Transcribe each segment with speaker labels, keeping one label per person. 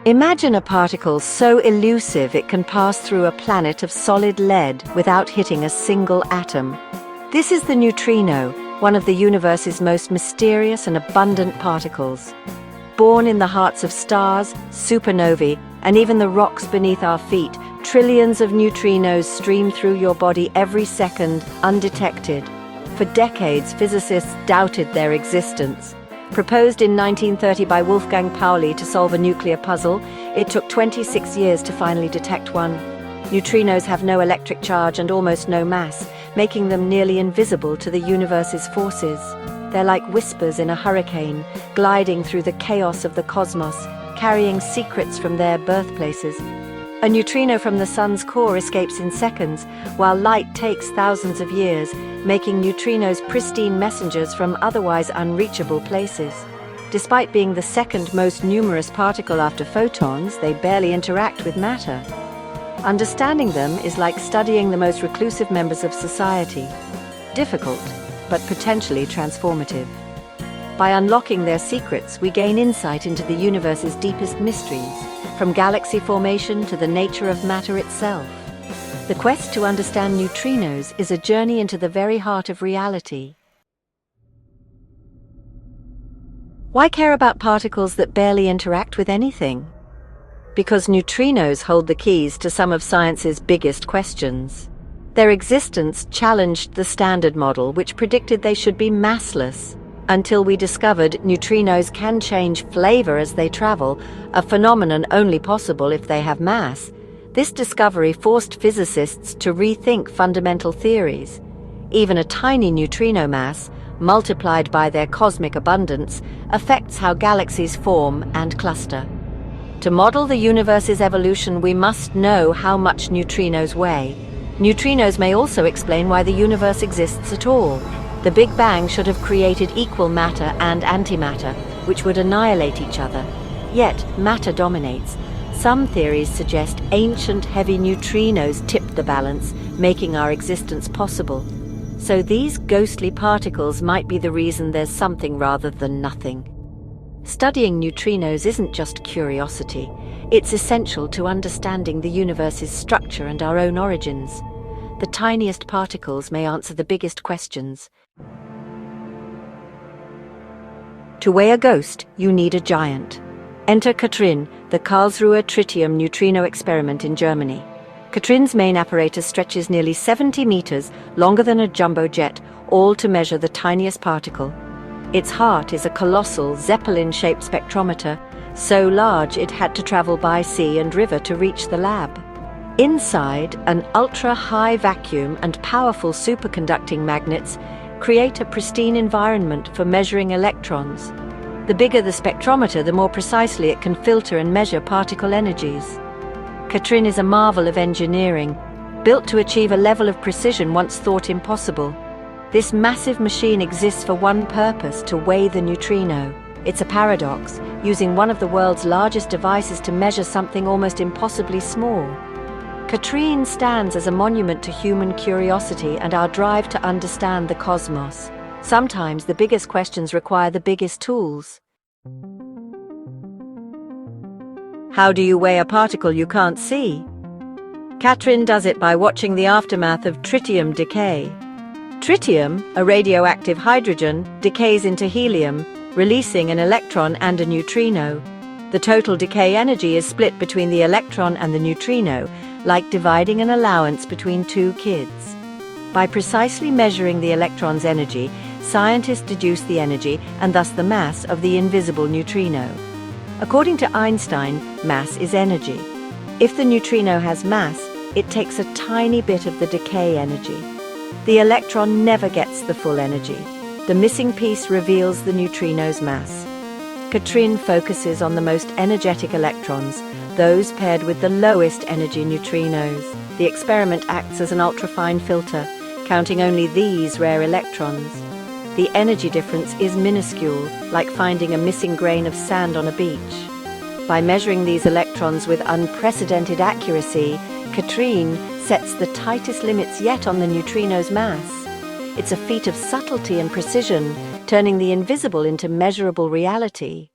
Speaker 1: Imagine a particle so elusive it can pass through a planet of solid lead without hitting a single atom. This is the neutrino, one of the universe's most mysterious and abundant particles. Born in the hearts of stars, supernovae, and even the rocks beneath our feet, trillions of neutrinos stream through your body every second, undetected. For decades, physicists doubted their existence. Proposed in 1930 by Wolfgang Pauli to solve a nuclear puzzle, it took 26 years to finally detect one. Neutrinos have no electric charge and almost no mass, making them nearly invisible to the universe's forces. They're like whispers in a hurricane, gliding through the chaos of the cosmos, carrying secrets from their birthplaces. A neutrino from the sun's core escapes in seconds, while light takes thousands of years, making neutrinos pristine messengers from otherwise unreachable places. Despite being the second most numerous particle after photons, they barely interact with matter. Understanding them is like studying the most reclusive members of society. Difficult, but potentially transformative. By unlocking their secrets, we gain insight into the universe's deepest mysteries, from galaxy formation to the nature of matter itself. The quest to understand neutrinos is a journey into the very heart of reality. Why care about particles that barely interact with anything? Because neutrinos hold the keys to some of science's biggest questions. Their existence challenged the Standard Model, which predicted they should be massless, until we discovered neutrinos can change flavor as they travel, a phenomenon only possible if they have mass. This discovery forced physicists to rethink fundamental theories. Even a tiny neutrino mass, multiplied by their cosmic abundance, affects how galaxies form and cluster. To model the universe's evolution, we must know how much neutrinos weigh. Neutrinos may also explain why the universe exists at all. The Big Bang should have created equal matter and antimatter, which would annihilate each other. Yet, matter dominates. Some theories suggest ancient heavy neutrinos tipped the balance, making our existence possible. So these ghostly particles might be the reason there's something rather than nothing. Studying neutrinos isn't just curiosity. It's essential to understanding the universe's structure and our own origins. The tiniest particles may answer the biggest questions. To weigh a ghost, you need a giant. Enter KATRIN, the Karlsruhe tritium neutrino experiment in Germany. KATRIN's main apparatus stretches nearly 70 meters, longer than a jumbo jet, all to measure the tiniest particle. Its heart is a colossal Zeppelin-shaped spectrometer, so large it had to travel by sea and river to reach the lab. Inside, an ultra-high vacuum and powerful superconducting magnets create a pristine environment for measuring electrons. The bigger the spectrometer, the more precisely it can filter and measure particle energies. KATRIN is a marvel of engineering, built to achieve a level of precision once thought impossible. This massive machine exists for one purpose: to weigh the neutrino. It's a paradox, using one of the world's largest devices to measure something almost impossibly small. KATRIN stands as a monument to human curiosity and our drive to understand the cosmos. Sometimes the biggest questions require the biggest tools. How do you weigh a particle you can't see? KATRIN does it by watching the aftermath of tritium decay. Tritium, a radioactive hydrogen, decays into helium, releasing an electron and a neutrino. The total decay energy is split between the electron and the neutrino, like dividing an allowance between two kids. By precisely measuring the electron's energy, scientists deduce the energy and thus the mass of the invisible neutrino. According to Einstein, mass is energy. If the neutrino has mass, it takes a tiny bit of the decay energy. The electron never gets the full energy. The missing piece reveals the neutrino's mass. KATRIN focuses on the most energetic electrons, those paired with the lowest energy neutrinos. The experiment acts as an ultrafine filter, counting only these rare electrons. The energy difference is minuscule, like finding a missing grain of sand on a beach. By measuring these electrons with unprecedented accuracy, KATRIN sets the tightest limits yet on the neutrino's mass. It's a feat of subtlety and precision, turning the invisible into measurable reality.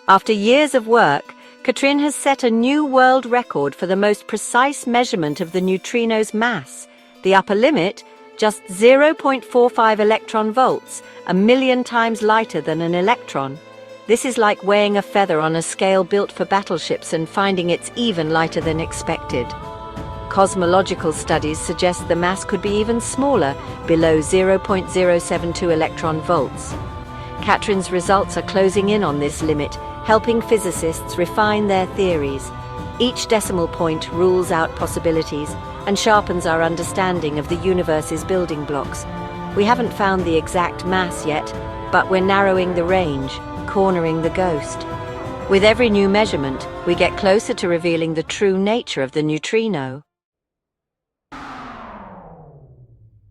Speaker 1: After years of work, KATRIN has set a new world record for the most precise measurement of the neutrino's mass. The upper limit, just 0.45 electron volts, 1,000,000 times lighter than an electron. This is like weighing a feather on a scale built for battleships and finding it's even lighter than expected. Cosmological studies suggest the mass could be even smaller, below 0.072 electron volts. KATRIN's results are closing in on this limit, helping physicists refine their theories. Each decimal point rules out possibilities and sharpens our understanding of the universe's building blocks. We haven't found the exact mass yet, but we're narrowing the range, cornering the ghost. With every new measurement, we get closer to revealing the true nature of the neutrino.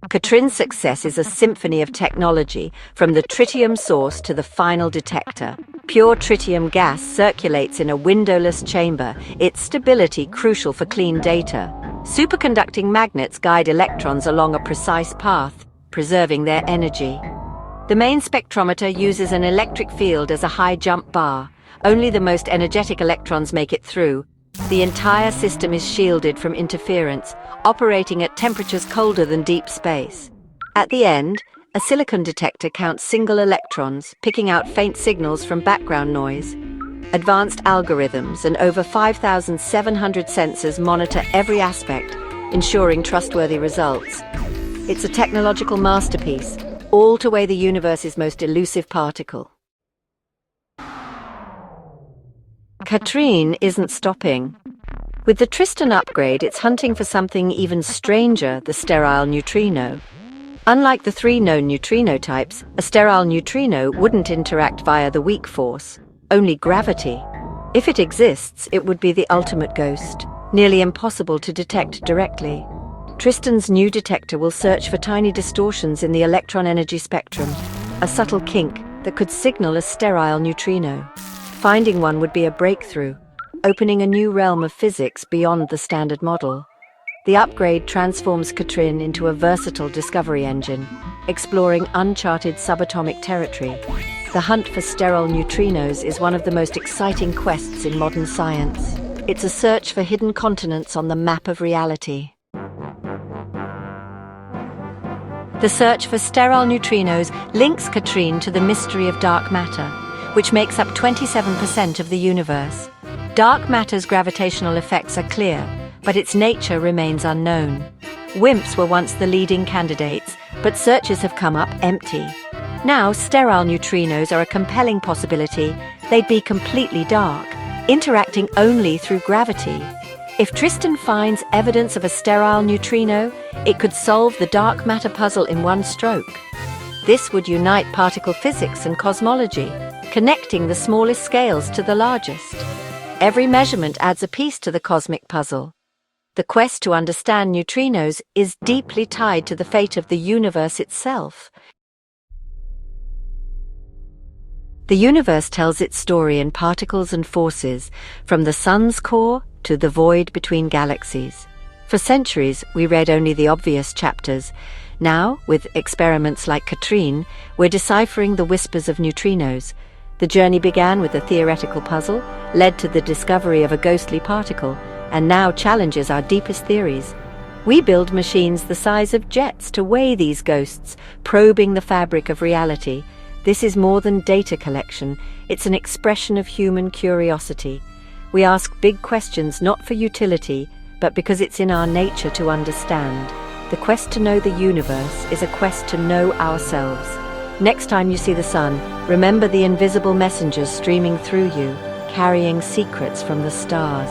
Speaker 1: KATRIN's success is a symphony of technology, from the tritium source to the final detector. Pure tritium gas circulates in a windowless chamber, its stability crucial for clean data. Superconducting magnets guide electrons along a precise path, preserving their energy. The main spectrometer uses an electric field as a high jump bar. Only the most energetic electrons make it through. The entire system is shielded from interference, operating at temperatures colder than deep space. At the end, a silicon detector counts single electrons, picking out faint signals from background noise. Advanced algorithms and over 5,700 sensors monitor every aspect, ensuring trustworthy results. It's a technological masterpiece, all to weigh the universe's most elusive particle. KATRIN isn't stopping. With the TRISTAN upgrade, it's hunting for something even stranger, the sterile neutrino. Unlike the 3 known neutrino types, a sterile neutrino wouldn't interact via the weak force, only gravity. If it exists, it would be the ultimate ghost, nearly impossible to detect directly. TRISTAN's new detector will search for tiny distortions in the electron energy spectrum, a subtle kink that could signal a sterile neutrino. Finding one would be a breakthrough, opening a new realm of physics beyond the standard model. The upgrade transforms KATRIN into a versatile discovery engine, exploring uncharted subatomic territory. The hunt for sterile neutrinos is one of the most exciting quests in modern science. It's a search for hidden continents on the map of reality. The search for sterile neutrinos links KATRIN to the mystery of dark matter, which makes up 27% of the universe. Dark matter's gravitational effects are clear, but its nature remains unknown. WIMPs were once the leading candidates, but searches have come up empty. Now, sterile neutrinos are a compelling possibility. They'd be completely dark, interacting only through gravity. If TRISTAN finds evidence of a sterile neutrino, it could solve the dark matter puzzle in one stroke. This would unite particle physics and cosmology, connecting the smallest scales to the largest. Every measurement adds a piece to the cosmic puzzle. The quest to understand neutrinos is deeply tied to the fate of the universe itself. The universe tells its story in particles and forces, from the sun's core to the void between galaxies. For centuries, we read only the obvious chapters. Now, with experiments like KATRIN, we're deciphering the whispers of neutrinos. The journey began with a theoretical puzzle, led to the discovery of a ghostly particle, and now challenges our deepest theories. We build machines the size of jets to weigh these ghosts, probing the fabric of reality. This is more than data collection, it's an expression of human curiosity. We ask big questions not for utility, but because it's in our nature to understand. The quest to know the universe is a quest to know ourselves. Next time you see the sun, remember the invisible messengers streaming through you, carrying secrets from the stars.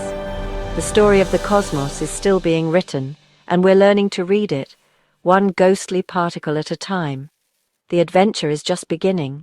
Speaker 1: The story of the cosmos is still being written, and we're learning to read it, one ghostly particle at a time. The adventure is just beginning.